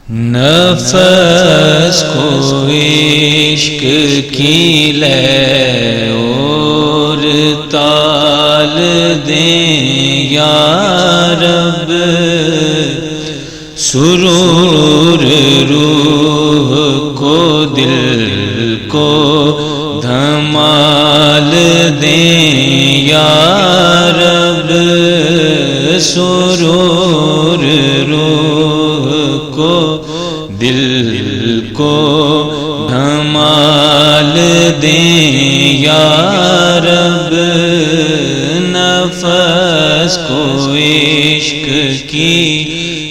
نفس کو عشق کی لے اور تال دیں یارب، سرور روح کو دل کو دھمال دیں یارب، سرور روح کو دل کو دھمال دیں یارب، نفس کو عشق کی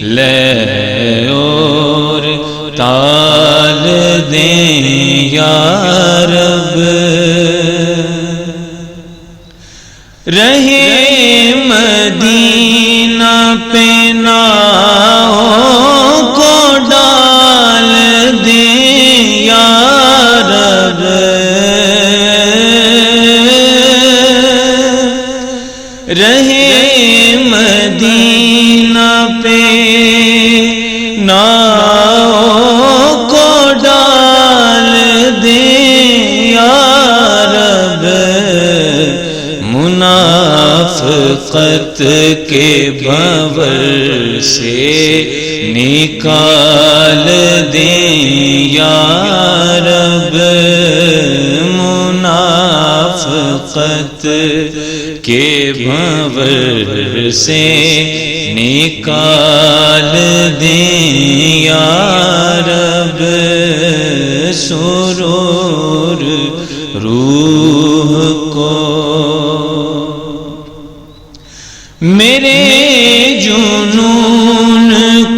لے اور تال دیں یارب، رہے مدینہ پہ نعو کو ڈال دیں یارب، رہے مدینہ پہ نعو کو ڈال دیں یارب، منافقت کے بھنور سے نکال دیں یارب، منافقت کے بھنور سے نکال دیں یارب، سرور روح کو میرے جنون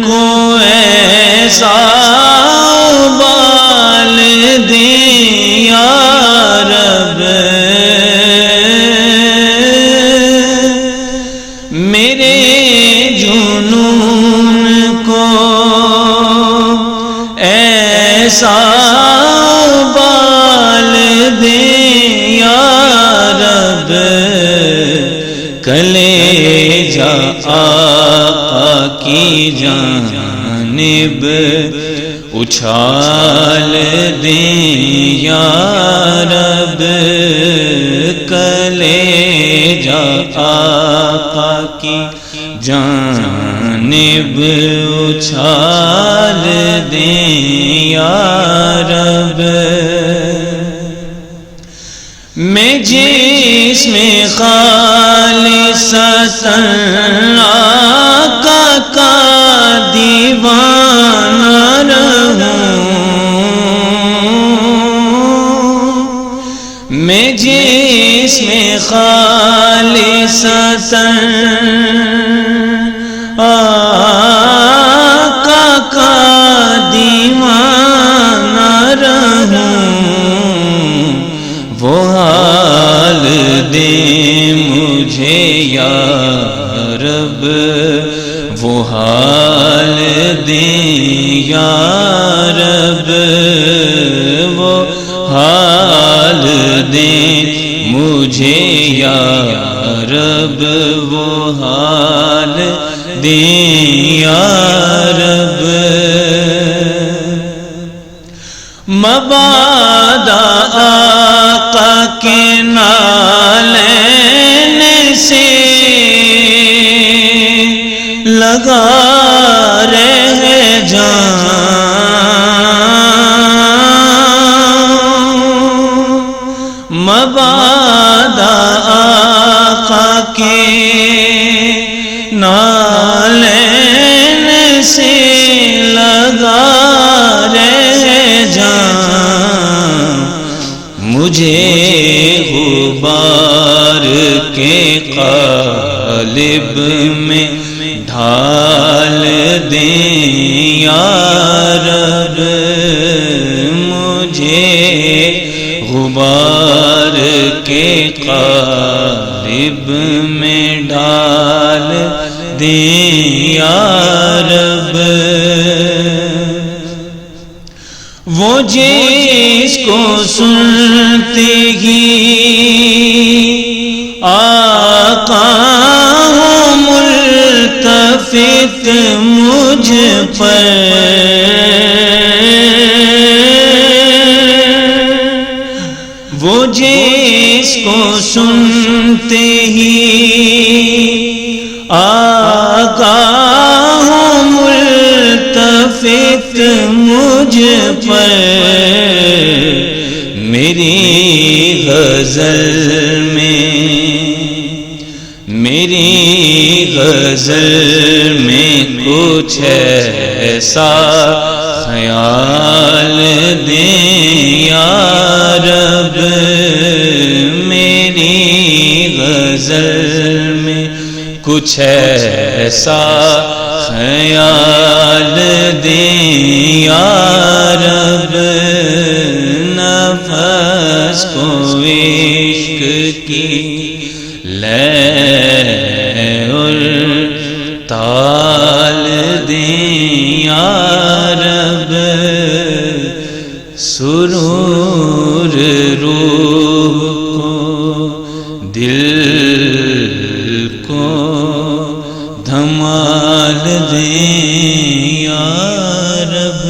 کو ایسا ابال دیں یارب، میرے جنون کو ایسا ابال دیں یارب، کلیجہ آقا کی جانب اچھال دیں یارب، کلیجہ آقا کی جانب اچھال دیں یارب، میں جس میں خالصتا آقا کا دیوانہ رہوں، میں جس میں خالصتا آقا کا دیوانہ رہوں، وہ حال دیں مجھے یارب، وہ حال دیں یارب، وہ حال دیں مجھے یارب، وہ حال دیں یارب، مبادا آقا کے نعلین سے لگا رہے جائوں، مبادا آقا کے نعلین سے لگا رہے جائوں، مجھے غبارکے قالب میں ڈھال دیں یارب، مجھے غبارکے قالب میں ڈھال دیں یارب، وہ جس کو سنتے ہی آقا ہو ملتفت مجھ پر کو سنتے ہی آگاہ ہوں ملتفت مجھ پر، میری غزل میں کچھ ایسا خیال دیں یارب، میری غزل میں کچھ ایسا خیال دیں یارب، نفس کو عشق کی تال دیں یارب، سرور روح کو دل کو دھمال دیں یارب۔